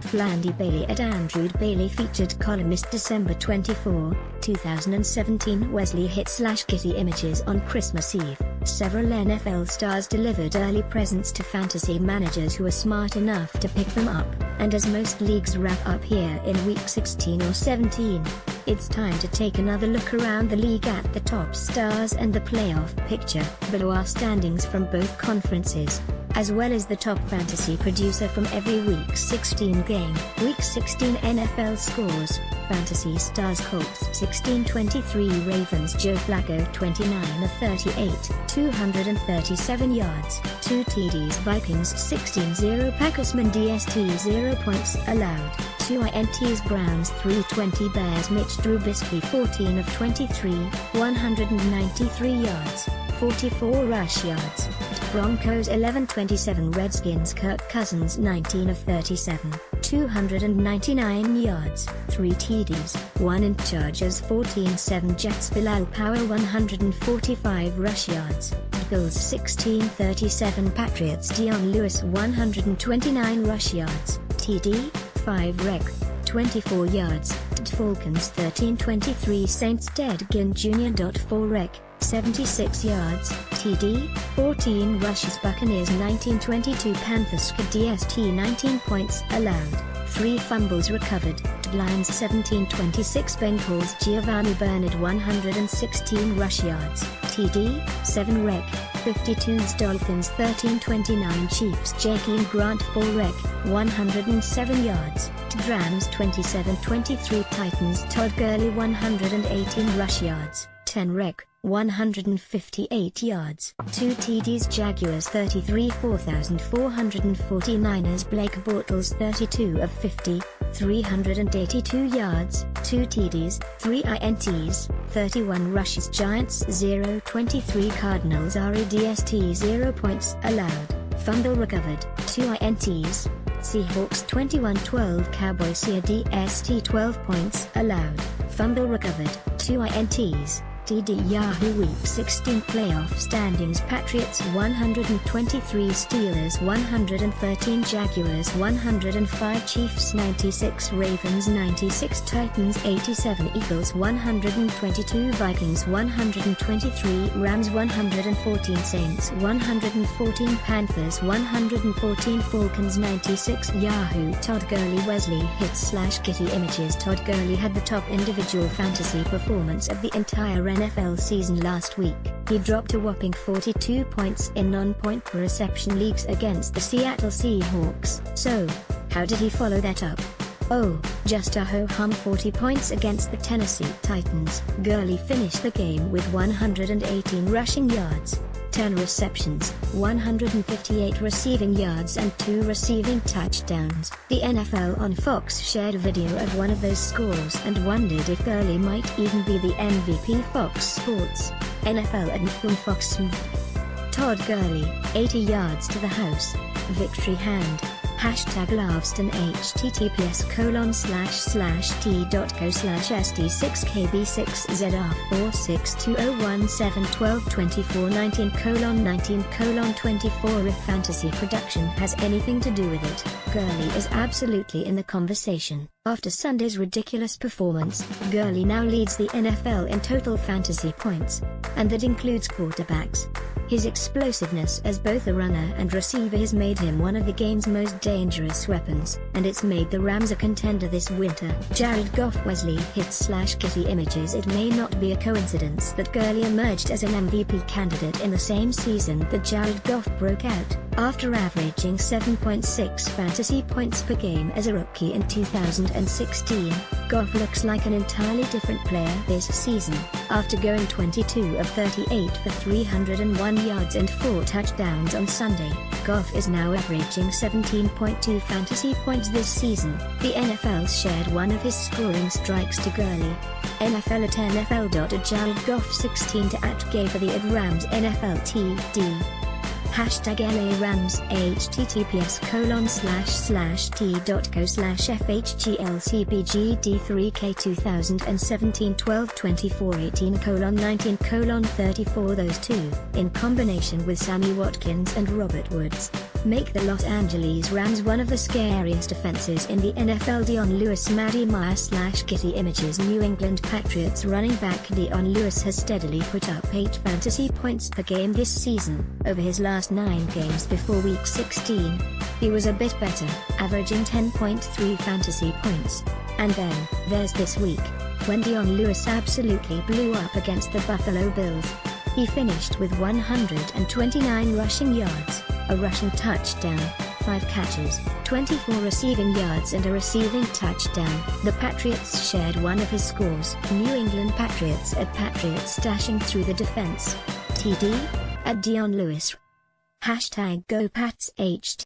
Flandy Bailey at Andrew Bailey featured columnist December 24, 2017 Wesley hit/Getty Images on Christmas Eve. Several NFL stars delivered early presents to fantasy managers who were smart enough to pick them up, and as most leagues wrap up here in week 16 or 17, it's time to take another look around the league at the top stars and the playoff picture. Below are standings from both conferences, as well as the top fantasy producer from every Week 16 game. Week 16 NFL scores: Fantasy Stars Colts 16-23 Ravens Joe Flacco 29 of 38, 237 yards, 2 TDs Vikings 16-0 Packersman DST 0 points allowed, 2 INTs Browns 3-20 Bears Mitch Trubisky 14 of 23, 193 yards, 44 rush yards. Broncos 11-27 Redskins Kirk Cousins 19 of 37, 299 yards, 3 TDs, 1 int Chargers 14-7 Jets Bilal Powell 145 rush yards, Bills 16-37 Patriots Dion Lewis 129 rush yards, TD, 5 rec, 24 yards, Falcons 13-23 Saints Ted Ginn Jr. 4 rec, 76 yards, TD, 14 rushes Buccaneers 19-22 Panthers DST 19 points allowed, 3 fumbles recovered, Lions 17-26 Bengals Giovanni Bernard 116 rush yards, TD, 7 rec, 52s Dolphins 13-29 Chiefs Jakeem Grant 4 rec, 107 yards, Rams 27-23 Titans Todd Gurley 118 rush yards, 10 rec, 158 yards, 2 TDs Jaguars 33 4,449ers Blake Bortles 32 of 50, 382 yards, 2 TDs, 3 INTs, 31 rushes Giants 0-23 Cardinals REDST 0 points allowed, fumble recovered, 2 INTs, Seahawks 21-12 Cowboys CDST 12 points allowed, fumble recovered, 2 INTs. TD Yahoo Week 16 Playoff Standings Patriots 123 Steelers 113 Jaguars 105 Chiefs 96 Ravens 96 Titans 87 Eagles 122 Vikings 123 Rams 114 Saints 114 Panthers 114 Falcons 96 Yahoo Todd Gurley Wesley hit/Getty Images Todd Gurley had the top individual fantasy performance of the entire NFL season last week. He dropped a whopping 42 points in non-point per reception leagues against the Seattle Seahawks. So, how did he follow that up? Oh, just a ho-hum 40 points against the Tennessee Titans. Gurley finished the game with 118 rushing yards, 10 receptions, 158 receiving yards and 2 receiving touchdowns. The NFL on Fox shared a video of one of those scores and wondered if Gurley might even be the MVP. Fox Sports, NFL and Fox. Todd Gurley, 80 yards to the house, victory hand. #Lavston https://t.co/sd6kb6z/462017122419:19:24 If fantasy production has anything to do with it, Gurley is absolutely in the conversation. After Sunday's ridiculous performance, Gurley now leads the NFL in total fantasy points, and that includes quarterbacks. His explosiveness as both a runner and receiver has made him one of the game's most dangerous weapons, and it's made the Rams a contender this winter. Jared Goff Wesley hit/Getty Images It may not be a coincidence that Gurley emerged as an MVP candidate in the same season that Jared Goff broke out, after averaging 7.6 fantasy points per game as a rookie in 2016. Goff looks like an entirely different player this season, after going 22 of 38 for 301 yards and 4 touchdowns on Sunday. Goff is now averaging 17.2 fantasy points this season. The NFL shared one of his scoring strikes to Gurley. NFL at NFL. Goff 16 to @gay for the Rams NFL TD. #LA-Rams https://t.co/fhglcbgd3k 2017-12-24-18:19:34 Those two, in combination with Sammy Watkins and Robert Woods, make the Los Angeles Rams one of the scariest defenses in the NFL. Dion Lewis, Maddie Meyer/Getty Images. New England Patriots running back Dion Lewis has steadily put up 8 fantasy points per game this season, over his last 9 games before Week 16. He was a bit better, averaging 10.3 fantasy points. And then, there's this week, when Dion Lewis absolutely blew up against the Buffalo Bills. He finished with 129 rushing yards, a rushing touchdown, 5 catches, 24 receiving yards and a receiving touchdown. The Patriots shared one of his scores. New England Patriots at Patriots dashing through the defense. TD? At Dion Lewis. #GoPatsHT